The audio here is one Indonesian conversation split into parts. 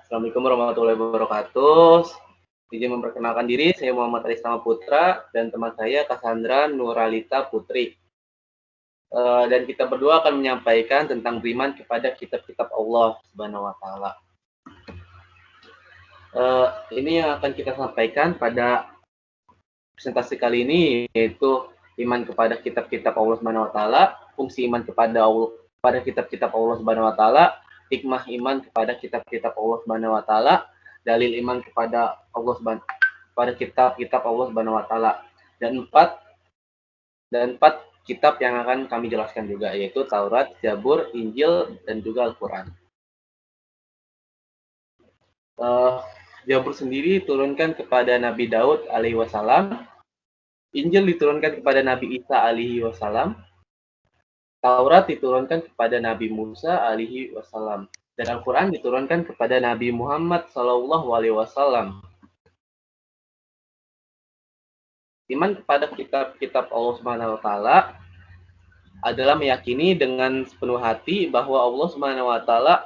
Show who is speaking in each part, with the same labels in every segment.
Speaker 1: Assalamualaikum warahmatullahi wabarakatuh. Izin memperkenalkan diri, saya Muhammad Aristama Putra dan teman saya Cassandra Nuralita Putri. Dan kita berdua akan menyampaikan tentang beriman kepada kitab-kitab Allah Subhanahu wa Ta'ala. Ini yang akan kita sampaikan pada presentasi kali ini, yaitu iman kepada kitab-kitab Allah Subhanahu wa Ta'ala, fungsi iman kepada kitab-kitab Allah Subhanahu wa Ta'ala, hikmah iman kepada kitab-kitab Allah Subhanahu wa Ta'ala, dalil iman kepada kitab-kitab Allah Subhanahu wa Ta'ala, dan empat kitab yang akan kami jelaskan juga, yaitu Taurat, Zabur, Injil, dan juga Al-Quran. Zabur sendiri diturunkan kepada Nabi Daud alaihi wasallam, Injil diturunkan kepada Nabi Isa alaihi wasallam, Taurat diturunkan kepada Nabi Musa alaihi wasallam, dan Al-Quran diturunkan kepada Nabi Muhammad sallallahu alaihi wasallam. Iman kepada kitab-kitab Allah Subhanahu wa Ta'ala adalah meyakini dengan sepenuh hati bahwa Allah Subhanahu wa Ta'ala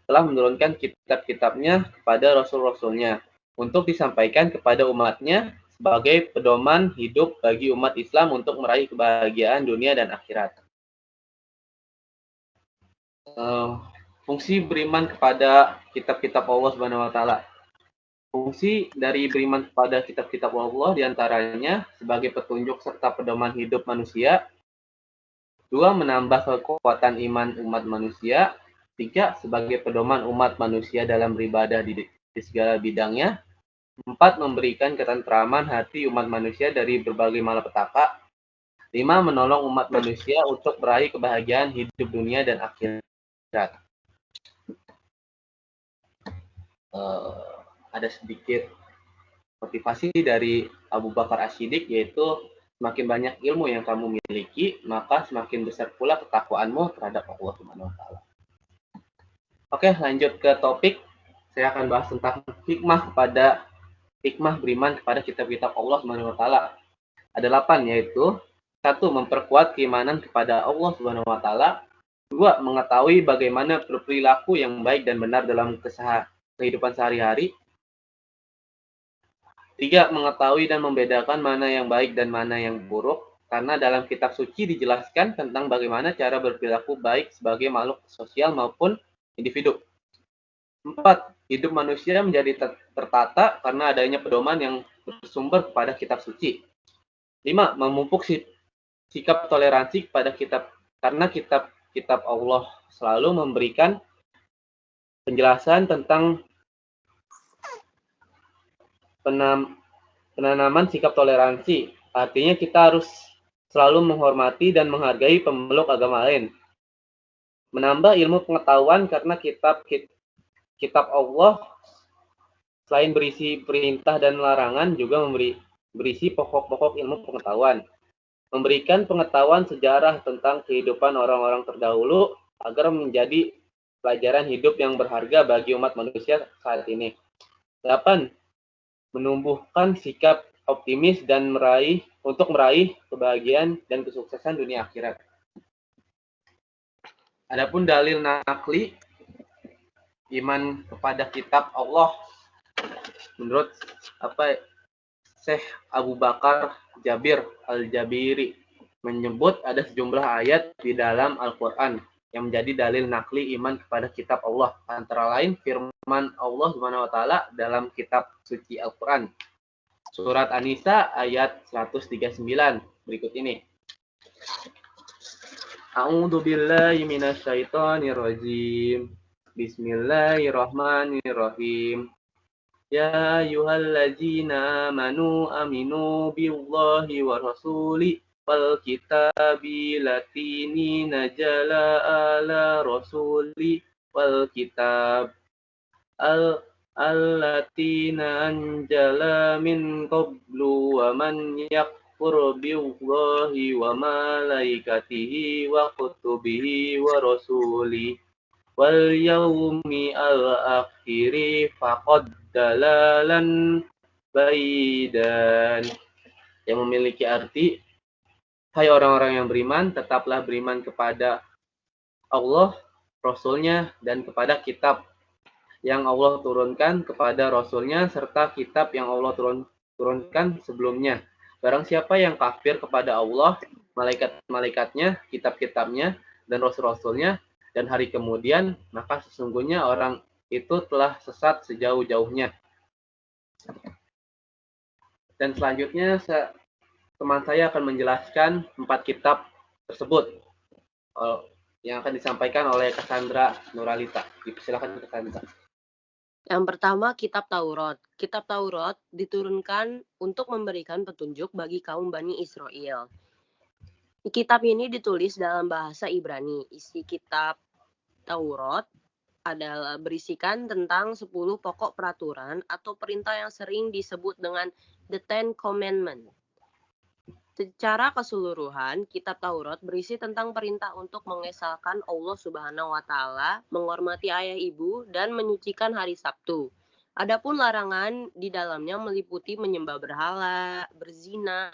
Speaker 1: telah menurunkan kitab-kitabnya kepada rasul-rasulnya untuk disampaikan kepada umatnya sebagai pedoman hidup bagi umat Islam untuk meraih kebahagiaan dunia dan akhirat. Fungsi beriman kepada kitab-kitab Allah Subhanahu wa Ta'ala. Fungsi dari beriman kepada kitab-kitab Allah diantaranya sebagai petunjuk serta pedoman hidup manusia. 2. Menambah kekuatan iman umat manusia. 3. Sebagai pedoman umat manusia dalam beribadah di segala bidangnya. 4. Memberikan ketentraman hati umat manusia dari berbagai malapetaka. 5. Menolong umat manusia untuk meraih kebahagiaan hidup dunia dan akhirat. Ada sedikit motivasi dari Abu Bakar As-Siddiq, yaitu semakin banyak ilmu yang kamu miliki, maka semakin besar pula ketakwaanmu terhadap Allah Subhanahu wa Ta'ala. Oke, lanjut ke topik. Saya akan bahas tentang hikmah beriman kepada kitab-kitab Allah Subhanahu wa Ta'ala. Ada 8, yaitu 1. Memperkuat keimanan kepada Allah Subhanahu wa Ta'ala. 2. Mengetahui bagaimana berperilaku yang baik dan benar dalam kehidupan sehari-hari. 3. Mengetahui dan membedakan mana yang baik dan mana yang buruk, karena dalam kitab suci dijelaskan tentang bagaimana cara berperilaku baik sebagai makhluk sosial maupun individu. 4. Hidup manusia menjadi tertata karena adanya pedoman yang bersumber kepada kitab suci. 5. Memupuk sikap toleransi kepada karena kitab Allah selalu memberikan penjelasan tentang penanaman sikap toleransi. Artinya kita harus selalu menghormati dan menghargai pemeluk agama lain. Menambah ilmu pengetahuan karena kitab Allah selain berisi perintah dan larangan juga berisi pokok-pokok ilmu pengetahuan. Memberikan pengetahuan sejarah tentang kehidupan orang-orang terdahulu agar menjadi pelajaran hidup yang berharga bagi umat manusia saat ini. 8. Menumbuhkan sikap optimis dan untuk meraih kebahagiaan dan kesuksesan dunia akhirat. Adapun dalil nakli iman kepada kitab Allah menurut Syekh Abu Bakar Jabir Al-Jabiri menyebut ada sejumlah ayat di dalam Al-Quran yang menjadi dalil nakli iman kepada kitab Allah, antara lain firman Allah Subhanahu wa Ta'ala dalam kitab suci Al-Quran. Surat An-Nisa ayat 139 berikut ini. A'udzu billahi minasyaitonir rajim. Bismillahirrahmanirrahim. Ya ayyuhallazina aminu billahi wa rasuli wal kitabi latini najala ala rasuli wal kitab allatina anjala min qablu wa man yakfur billahi wa malaikatihi wa kutubihi wa rasuli wal yaumi al-akhiri faqad dalalan baidan, yang memiliki arti, hai orang-orang yang beriman, tetaplah beriman kepada Allah, Rasulnya, dan kepada kitab yang Allah turunkan kepada Rasulnya serta kitab yang Allah turunkan sebelumnya. Barang siapa yang kafir kepada Allah, malaikat-malaikatnya, kitab-kitabnya, dan rasul-rasulnya, dan hari kemudian, maka sesungguhnya orang itu telah sesat sejauh-jauhnya. Dan selanjutnya teman saya akan menjelaskan 4 kitab tersebut yang akan disampaikan oleh Cassandra Nuralita. Silakan Cassandra.
Speaker 2: Yang pertama, Kitab Taurat. Kitab Taurat diturunkan untuk memberikan petunjuk bagi kaum Bani Israel. Kitab ini ditulis dalam bahasa Ibrani. Isi kitab Taurat adalah berisikan tentang 10 pokok peraturan atau perintah yang sering disebut dengan The Ten Commandments. Secara keseluruhan, kitab Taurat berisi tentang perintah untuk mengesahkan Allah Subhanahu wa taala, menghormati ayah ibu dan menyucikan hari Sabtu. Adapun larangan di dalamnya meliputi menyembah berhala, berzina,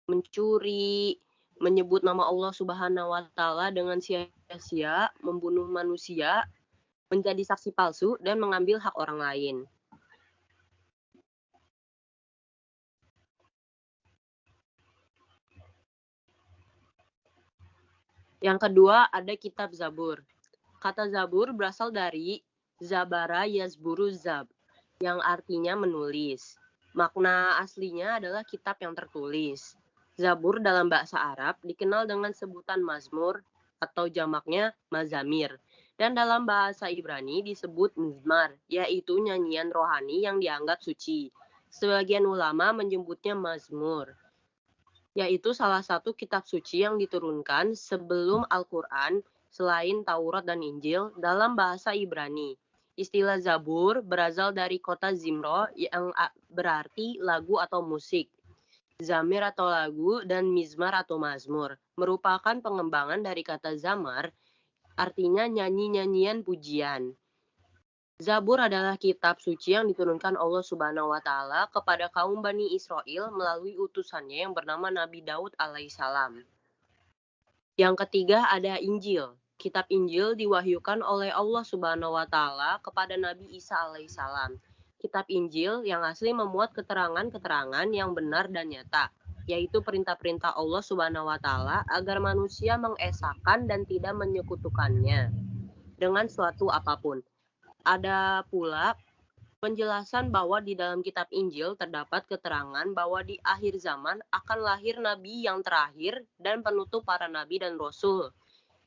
Speaker 2: mencuri, menyebut nama Allah Subhanahu wa taala dengan sia-sia, membunuh manusia, menjadi saksi palsu dan mengambil hak orang lain. Yang kedua ada kitab Zabur. Kata Zabur berasal dari Zabara Yazburu Zab, yang artinya menulis. Makna aslinya adalah kitab yang tertulis. Zabur dalam bahasa Arab dikenal dengan sebutan Mazmur atau jamaknya Mazamir. Dan dalam bahasa Ibrani disebut Mizmar, yaitu nyanyian rohani yang dianggap suci. Sebagian ulama menyebutnya Mazmur, yaitu salah satu kitab suci yang diturunkan sebelum Al-Quran selain Taurat dan Injil dalam bahasa Ibrani. Istilah Zabur berasal dari kota Zimro yang berarti lagu atau musik. Zamir atau lagu dan Mizmar atau mazmur merupakan pengembangan dari kata zamar, artinya nyanyi-nyanyian pujian. Zabur adalah kitab suci yang diturunkan Allah Subhanahu wa taala kepada kaum Bani Israel melalui utusannya yang bernama Nabi Daud alaihissalam. Yang ketiga ada Injil. Kitab Injil diwahyukan oleh Allah Subhanahu wa taala kepada Nabi Isa alaihissalam. Kitab Injil yang asli memuat keterangan-keterangan yang benar dan nyata, yaitu perintah-perintah Allah Subhanahu wa taala agar manusia mengesahkan dan tidak menyekutukannya dengan suatu apapun. Ada pula penjelasan bahwa di dalam kitab Injil terdapat keterangan bahwa di akhir zaman akan lahir nabi yang terakhir dan penutup para nabi dan rasul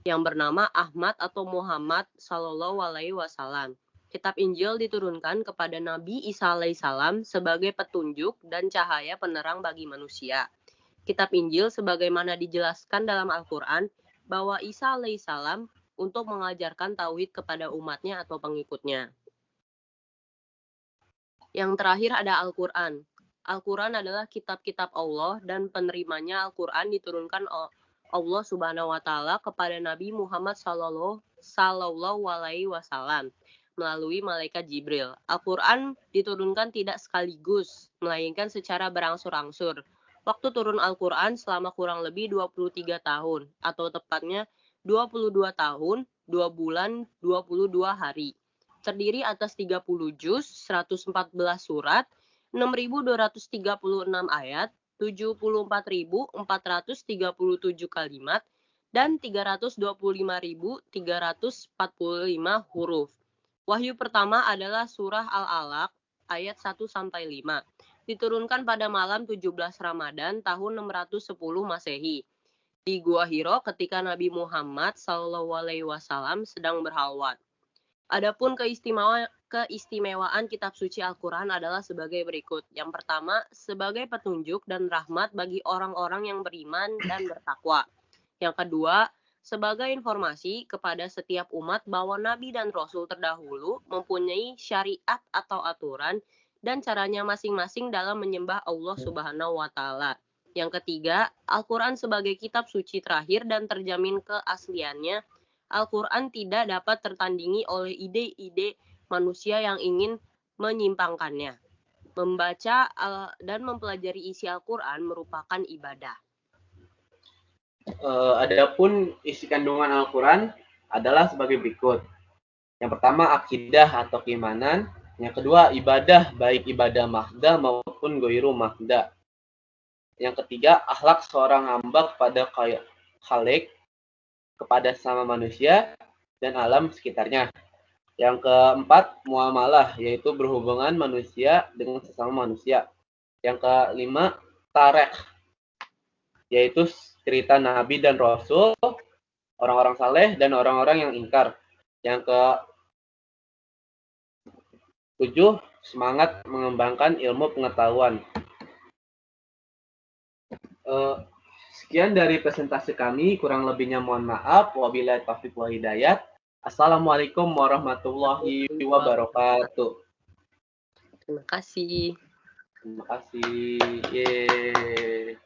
Speaker 2: yang bernama Ahmad atau Muhammad Sallallahu Alaihi Wasallam. Kitab Injil diturunkan kepada Nabi Isa alaihissalam sebagai petunjuk dan cahaya penerang bagi manusia. Kitab Injil sebagaimana dijelaskan dalam Al-Quran bahwa Isa alaihissalam untuk mengajarkan tauhid kepada umatnya atau pengikutnya. Yang terakhir ada Al-Quran. Al-Quran adalah kitab-kitab Allah dan penerimanya Al-Quran diturunkan Allah Subhanahu wa taala kepada Nabi Muhammad sallallahu alaihi wasallam melalui malaikat Jibril. Al-Quran diturunkan tidak sekaligus, melainkan secara berangsur-angsur. Waktu turun Al-Quran selama kurang lebih 23 tahun, atau tepatnya 22 tahun, 2 bulan, 22 hari. Terdiri atas 30 juz, 114 surat, 6.236 ayat, 74.437 kalimat, dan 325.345 huruf. Wahyu pertama adalah surah Al-Alaq ayat 1-5. Diturunkan pada malam 17 Ramadan tahun 610 Masehi di Gua Hiro ketika Nabi Muhammad SAW sedang berhalwat. Adapun keistimewaan kitab suci Al-Quran adalah sebagai berikut. Yang pertama, sebagai petunjuk dan rahmat bagi orang-orang yang beriman dan bertakwa. Yang kedua, sebagai informasi kepada setiap umat bahwa Nabi dan Rasul terdahulu mempunyai syariat atau aturan dan caranya masing-masing dalam menyembah Allah Subhanahu wa taala. Yang ketiga, Al-Quran sebagai kitab suci terakhir dan terjamin keasliannya. Al-Quran tidak dapat tertandingi oleh ide-ide manusia yang ingin menyimpangkannya. Membaca dan mempelajari isi Al-Quran merupakan ibadah.
Speaker 1: Adapun isi kandungan Al-Quran adalah sebagai berikut. Yang pertama akidah atau keimanan. Yang kedua ibadah, baik ibadah mahdah maupun goiru mahdah. Yang ketiga akhlak seorang hamba kepada Khalik, kepada sama manusia dan alam sekitarnya. Yang keempat muamalah, yaitu berhubungan manusia dengan sesama manusia. Yang kelima tarikh, yaitu cerita Nabi dan Rasul, orang-orang saleh dan orang-orang yang ingkar. Yang ke-7 semangat mengembangkan ilmu pengetahuan. Sekian dari presentasi kami, kurang lebihnya mohon maaf. Wabillahi taufiq wal hidayah. Assalamualaikum warahmatullahi wabarakatuh.
Speaker 2: Terima kasih.
Speaker 1: Terima kasih. Yeay.